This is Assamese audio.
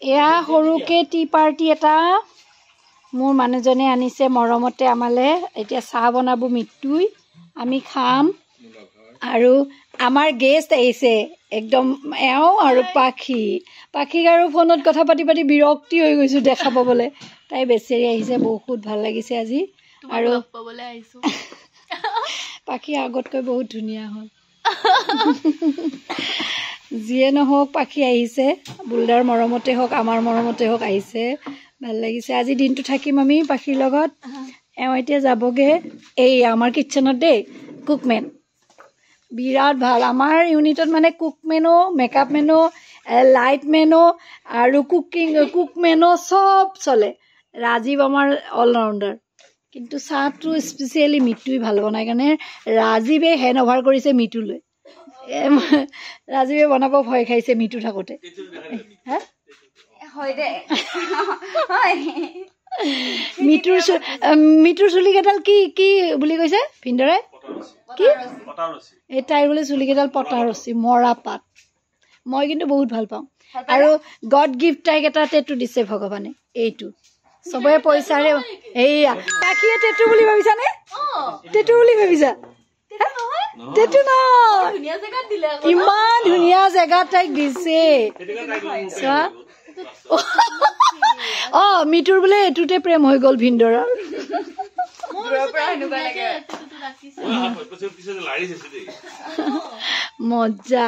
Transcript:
এয়া সৰুকে টি পাৰ্টি এটা মোৰ মানুহজনে আনিছে মৰমতে আমালে। এতিয়া চাহ বনাব মিটুই, আমি খাম। আৰু আমাৰ গেষ্ট আহিছে একদম এওঁ আৰু পাখিক আৰু ফোনত কথা পাতি পাতি বিৰক্তি হৈ গৈছোঁ দেখা পাবলৈ। তাই বেচেৰি আহিছে, বহুত ভাল লাগিছে আজি। আৰু পাখি আগতকৈ বহুত ধুনীয়া হ'ল। যিয়ে নহওক পাখি আহিছে, বুলদাৰ মৰমতে হওক আমাৰ মৰমতে হওক আহিছে, ভাল লাগিছে। আজি দিনটো থাকিম আমি পাখিৰ লগত। এওঁ এতিয়া যাবগৈ এই আমাৰ কিটচেনত দেই, কুকমেন বিৰাট ভাল। আমাৰ ইউনিটত মানে কুকমেনো, মেকআপ মেনো, লাইট মেনো আৰু কুকমেনো চব চলে। ৰাজীৱ আমাৰ অলৰাউণ্ডাৰ। কিন্তু চাহটো স্পেচিয়েলি মিটুই ভাল বনাই কাৰণে ৰাজীৱে হেণ্ড অভাৰ কৰিছে মিটুলৈ। ৰাজীৱে বনাব ভয় খাইছে মিটু থাকোঁতে। মিটুৰ চুলিকেইডাল কি বুলি কৈছে ভিনদৰে? কি এই তাইৰ বোলে চুলিকেইডাল পটা ৰচি মৰা পাত। মই কিন্তু বহুত ভাল পাওঁ। আৰু গড গিফ্ট তাইক এটা টেটু দিছে ভগৱানে, এইটো চবৰে পইচাৰে। এইয়া পাখিয়ে টেটু বুলি ভাবিছানে? টেটু বুলি ভাবিছা? টেটু নহয়, ইমান ধুনীয়া জেগাত তাইক দিছে চোৱা। মিটুৰ বোলে এইটোতে প্ৰেম হৈ গ'ল ভিনদৰৰ। মজা।